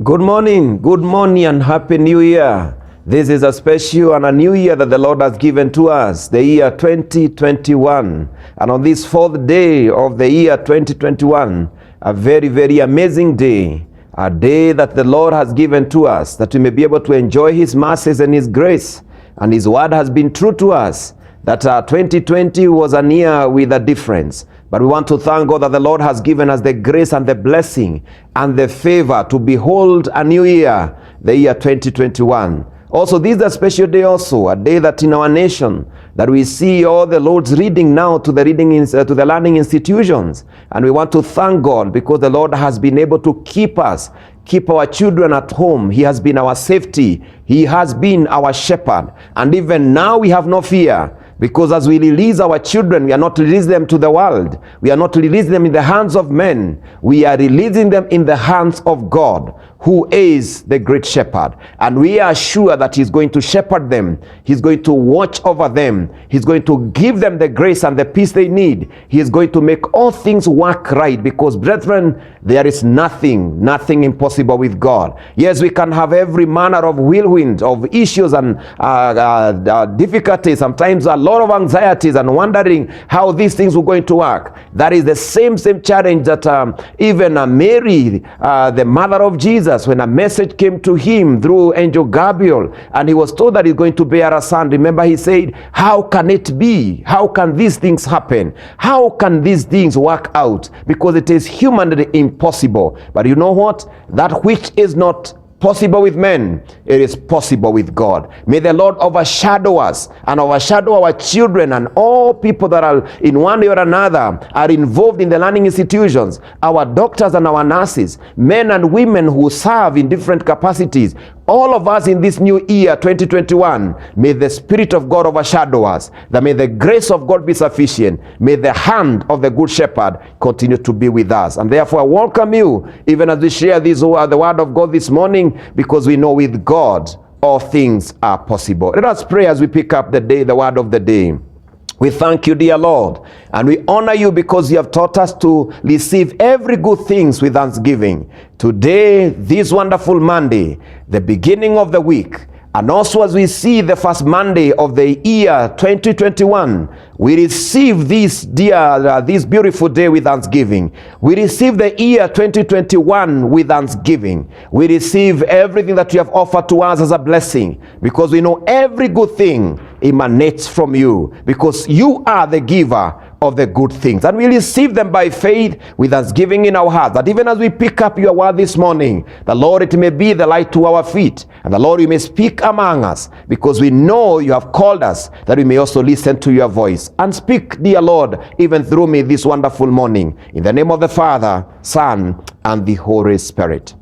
Good morning and Happy New Year. This is a special and a new year that the Lord has given to us, the year 2021. And on this fourth day of the year 2021, a very, very amazing day, a day that the Lord has given to us, that we may be able to enjoy His mercies and His grace. And His word has been true to us, that 2020 was a year with a difference. But we want to thank God that the Lord has given us the grace and the blessing and the favor to behold a new year, the year 2021. Also, this is a special day also, a day that in our nation, that we see all the Lord's reading now to the learning institutions. And we want to thank God because the Lord has been able to keep us, keep our children at home. He has been our safety. He has been our shepherd. And even now we have no fear. Because as we release our children, we are not releasing them to the world. We are not releasing them in the hands of men. We are releasing them in the hands of God, who is the great shepherd. And we are sure that He's going to shepherd them. He's going to watch over them. He's going to give them the grace and the peace they need. He is going to make all things work right. Because, brethren, there is nothing impossible with God. Yes, we can have every manner of whirlwind, of issues and difficulties, sometimes a lot of anxieties and wondering how these things were going to work. That is the same challenge that even Mary, the mother of Jesus, when a message came to him through angel Gabriel, and he was told that he's going to bear a son. Remember, he said, how can it be? How can these things happen? How can these things work out? Because it is humanly impossible. But you know what? That which is not possible with men, it is possible with God. May the Lord overshadow us and overshadow our children and all people that are in one way or another are involved in the learning institutions, our doctors and our nurses, men and women who serve in different capacities. All of us in this new year 2021, may the Spirit of God overshadow us, that may the grace of God be sufficient, may the hand of the Good Shepherd continue to be with us. And therefore I welcome you, even as we share the word of God this morning, because we know with God all things are possible. Let us pray as we pick up the word of the day. We thank you, dear Lord, and we honor you because you have taught us to receive every good things with thanksgiving. Today, this wonderful Monday, the beginning of the week, and also as we see the first Monday of the year 2021, we receive this beautiful day with thanksgiving. We receive the year 2021 with thanksgiving. We receive everything that you have offered to us as a blessing, because we know every good thing emanates from you, because you are the giver of the good things, and we receive them by faith with thanksgiving in our hearts. That even as we pick up your word this morning, the Lord, it may be the light to our feet, and the Lord, you may speak among us, because we know you have called us that we may also listen to your voice and speak, dear Lord, even through me this wonderful morning. In the name of the Father, Son, and the Holy Spirit.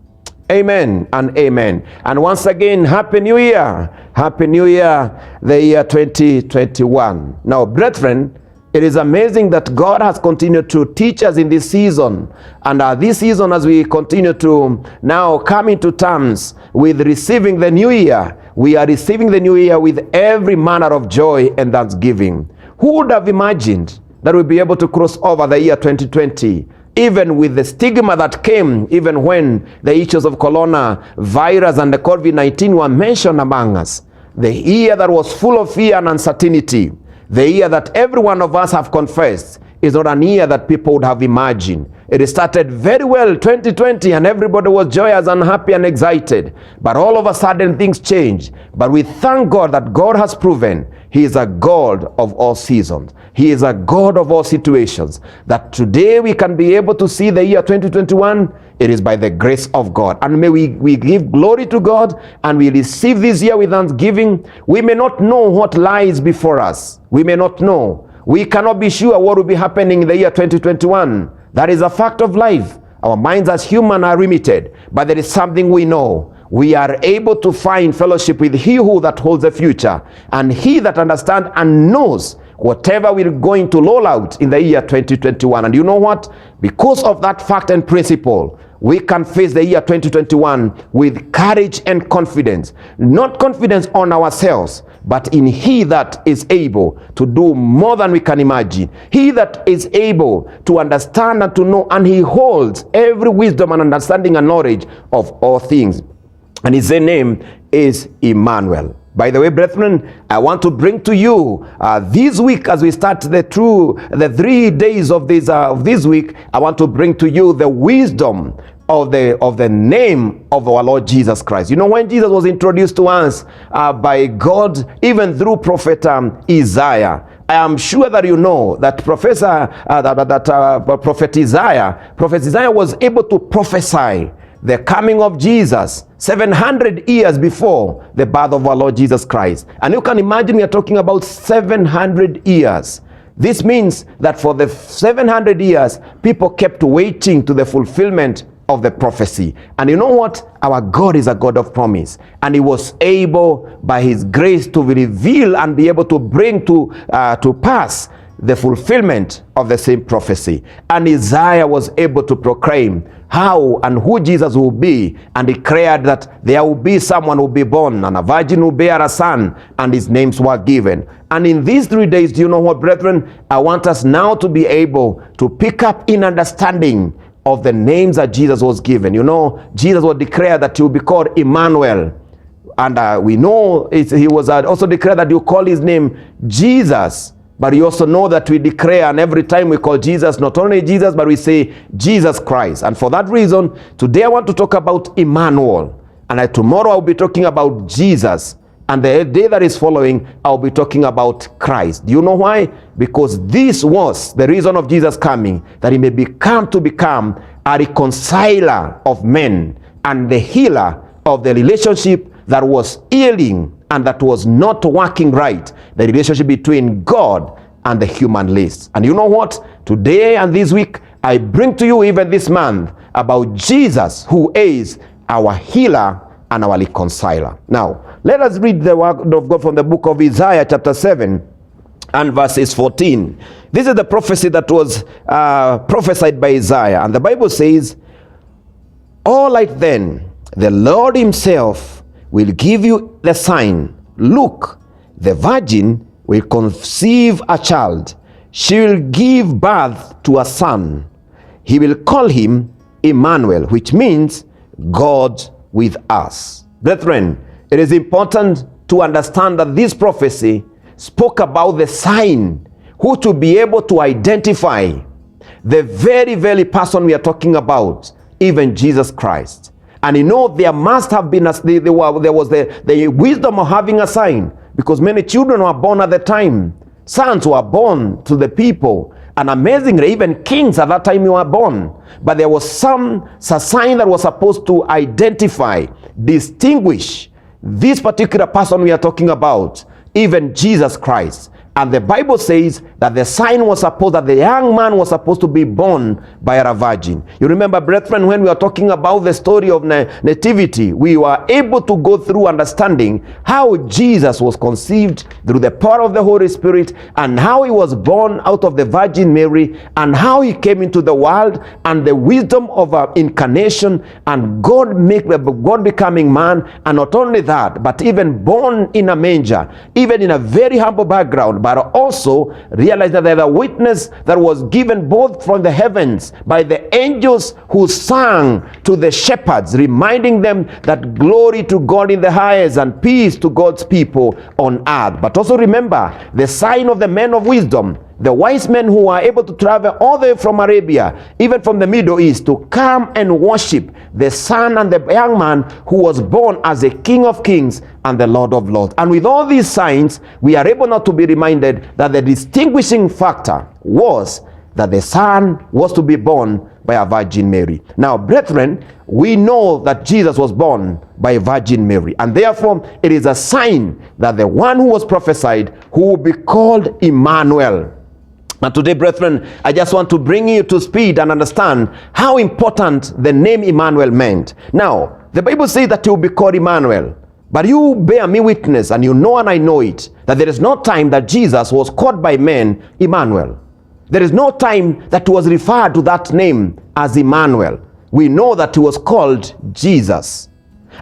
Amen and amen. And once again, Happy New Year. Happy New Year, the year 2021. Now, brethren, it is amazing that God has continued to teach us in this season. And this season, as we continue to now come into terms with receiving the new year, we are receiving the new year with every manner of joy and thanksgiving. Who would have imagined that we'll be able to cross over the year 2020? Even with the stigma that came, even when the issues of coronavirus and the COVID-19 were mentioned among us. The year that was full of fear and uncertainty. The year that every one of us have confessed is not an year that people would have imagined. It started very well, 2020, and everybody was joyous and happy and excited. But all of a sudden things changed. But we thank God that God has proven He is a God of all seasons. He is a God of all situations. That today we can be able to see the year 2021, it is by the grace of God. And may we give glory to God and we receive this year with thanksgiving. We may not know what lies before us. We may not know. We cannot be sure what will be happening in the year 2021. That is a fact of life. Our minds as human are limited, but there is something we know. We are able to find fellowship with He who that holds the future, and He that understands and knows whatever we're going to roll out in the year 2021. And you know what? Because of that fact and principle, we can face the year 2021 with courage and confidence. Not confidence on ourselves, but in He that is able to do more than we can imagine. He that is able to understand and to know, and He holds every wisdom and understanding and knowledge of all things. And His name is Emmanuel. By the way, brethren, I want to bring to you this week, as we start the 3 days of this week, I want to bring to you the wisdom of the name of our Lord Jesus Christ. You know, when Jesus was introduced to us by God, even through prophet Isaiah, I am sure that you know that Prophet Isaiah was able to prophesy the coming of Jesus 700 years before the birth of our Lord Jesus Christ. And you can imagine we are talking about 700 years. This means that for the 700 years, people kept waiting to the fulfillment of the prophecy. And you know what? Our God is a God of promise. And He was able, by His grace, to reveal and be able to bring to pass the fulfillment of the same prophecy. And Isaiah was able to proclaim how and who Jesus will be, and declared that there will be someone who will be born, and a virgin will bear a son, and his names were given. And in these 3 days, do you know what, brethren? I want us now to be able to pick up in understanding of the names that Jesus was given. You know, Jesus was declared that He will be called Emmanuel. And we know He was also declared that you call His name Jesus. But you also know that we declare, and every time we call Jesus, not only Jesus, but we say Jesus Christ. And for that reason, today I want to talk about Emmanuel. And tomorrow I'll be talking about Jesus. And the day that is following, I'll be talking about Christ. Do you know why? Because this was the reason of Jesus coming, that He may become a reconciler of men and the healer of the relationship that was ailing and that was not working right, the relationship between God and the human race. And you know what? Today and this week, I bring to you, even this month, about Jesus, who is our healer and our reconciler. Now, let us read the word of God from the book of Isaiah chapter 7 and verses 14. This is the prophecy that was prophesied by Isaiah. And the Bible says, "All right then, the Lord Himself will give you the sign. Look, the virgin will conceive a child. She will give birth to a son. He will call him Emmanuel," which means God with us. Brethren, it is important to understand that this prophecy spoke about the sign who to be able to identify the very, very person we are talking about, even Jesus Christ. And you know, there must have been, there was the wisdom of having a sign, because many children were born at the time. Sons were born to the people. And amazingly, even kings at that time were born. But there was a sign that was supposed to identify, distinguish this particular person we are talking about, even Jesus Christ. And the Bible says that the sign was supposed, that the young man was supposed to be born by a virgin. You remember, brethren, when we were talking about the story of nativity, we were able to go through understanding how Jesus was conceived through the power of the Holy Spirit, and how He was born out of the Virgin Mary, and how He came into the world, and the wisdom of incarnation, and God becoming man. And not only that, but even born in a manger, even in a very humble background, but also realize that there's a witness that was given both from the heavens by the angels who sang to the shepherds, reminding them that glory to God in the highest and peace to God's people on earth. But also remember the sign of the men of wisdom, the wise men who are able to travel all the way from Arabia, even from the Middle East, to come and worship the son and the young man who was born as a King of Kings and the Lord of Lords. And with all these signs, we are able now to be reminded that the distinguishing factor was that the son was to be born by a Virgin Mary. Now, brethren, we know that Jesus was born by a Virgin Mary, and therefore it is a sign that the one who was prophesied, who will be called Emmanuel. And today, brethren, I just want to bring you to speed and understand how important the name Emmanuel meant. Now, the Bible says that he will be called Emmanuel, But you bear me witness, and you know and I know it, that there is no time that Jesus was called by men Emmanuel. There is no time that was referred to that name as Emmanuel. We know that he was called Jesus.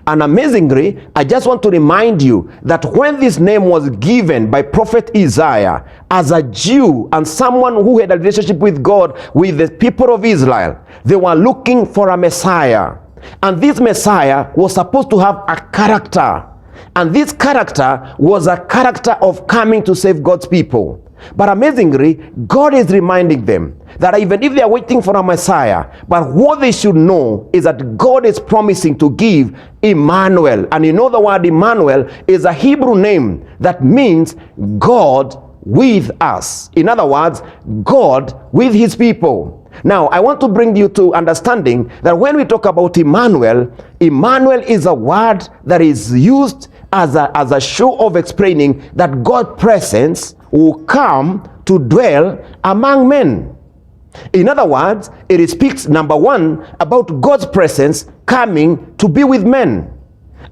And amazingly, I just want to remind you that when this name was given by prophet Isaiah, as a Jew and someone who had a relationship with God, with the people of Israel, they were looking for a Messiah. And this Messiah was supposed to have a character. And this character was a character of coming to save God's people. But amazingly, God is reminding them that even if they are waiting for a Messiah, but what they should know is that God is promising to give Emmanuel. And you know the word Emmanuel is a Hebrew name that means God with us. In other words, God with his people. Now, I want to bring you to understanding that when we talk about Emmanuel, Emmanuel is a word that is used as a show of explaining that God's presence will come to dwell among men. In other words, it speaks, number one, about God's presence coming to be with men.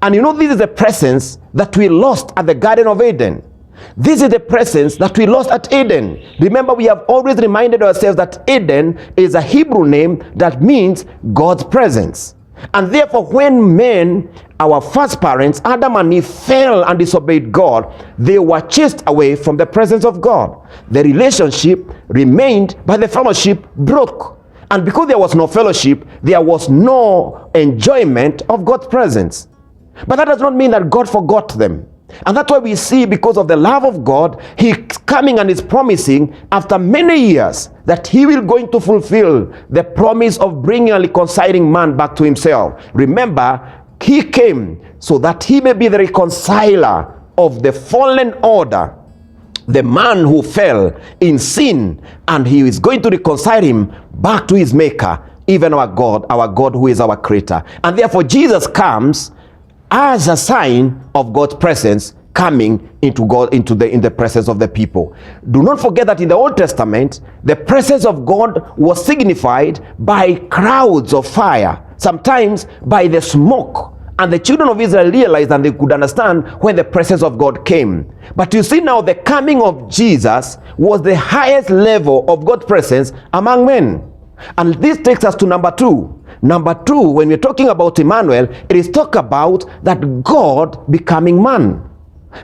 And you know, this is the presence that we lost at the Garden of Eden. This is the presence that we lost at Eden. Remember, we have always reminded ourselves that Eden is a Hebrew name that means God's presence. And therefore, when men, our first parents, Adam and Eve, fell and disobeyed God, they were chased away from the presence of God. The relationship remained, but the fellowship broke. And because there was no fellowship, there was no enjoyment of God's presence. But that does not mean that God forgot them. And that's why we see, because of the love of God, he's coming and is promising after many years that he will going to fulfill the promise of bringing and reconciling man back to himself. Remember, he came so that he may be the reconciler of the fallen order, the man who fell in sin, and he is going to reconcile him back to his maker, even our God who is our creator. And therefore Jesus comes as a sign of God's presence coming into in the presence of the people. Do not forget that in the Old Testament, the presence of God was signified by crowds of fire, sometimes by the smoke. And the children of Israel realized and they could understand when the presence of God came. But you see now, the coming of Jesus was the highest level of God's presence among men. And this takes us to number two. Number two, when we're talking about Emmanuel, it is talk about that God becoming man.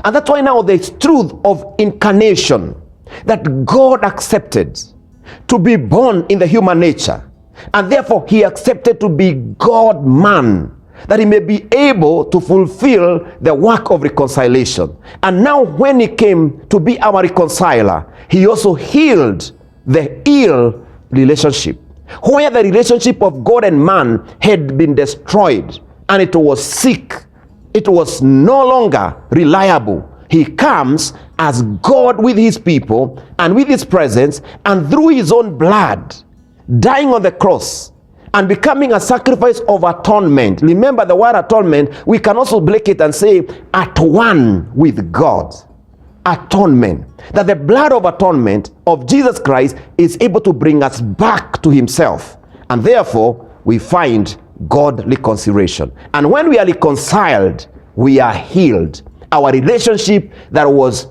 And that's why now there's truth of incarnation, that God accepted to be born in the human nature. And therefore he accepted to be God-man, that he may be able to fulfill the work of reconciliation. And now when he came to be our reconciler, he also healed the ill relationship, where the relationship of God and man had been destroyed and it was sick. It was no longer reliable. He comes as God with his people and with his presence, and through his own blood, dying on the cross and becoming a sacrifice of atonement. Remember the word atonement, we can also break it and say at one with God. Atonement. That the blood of atonement of Jesus Christ is able to bring us back to himself. And therefore, we find God reconciliation. And when we are reconciled, we are healed. Our relationship that was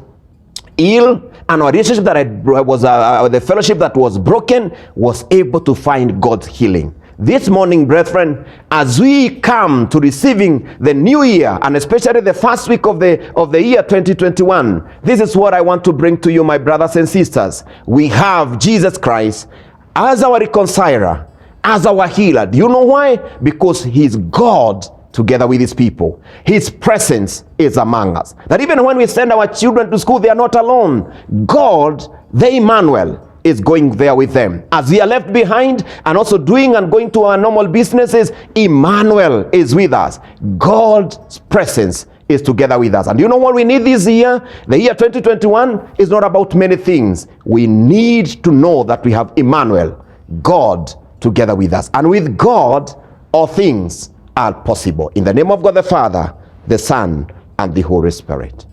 ill and our relationship that was the fellowship that was broken was able to find God's healing. This morning, brethren, as we come to receiving the new year, and especially the first week of the year 2021, this is what I want to bring to you, my brothers and sisters. We have Jesus Christ as our reconciler, as our healer. Do you know why? Because he's God together with his people. His presence is among us. That even when we send our children to school, they are not alone. God, the Emmanuel, is going there with them. As we are left behind and also doing and going to our normal businesses, Emmanuel is with us. God's presence is together with us. And you know what we need this year? The year 2021 is not about many things. We need to know that we have Emmanuel, God together with us. And with God, all things are possible. In the name of God the Father, the Son, and the Holy Spirit.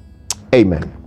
Amen.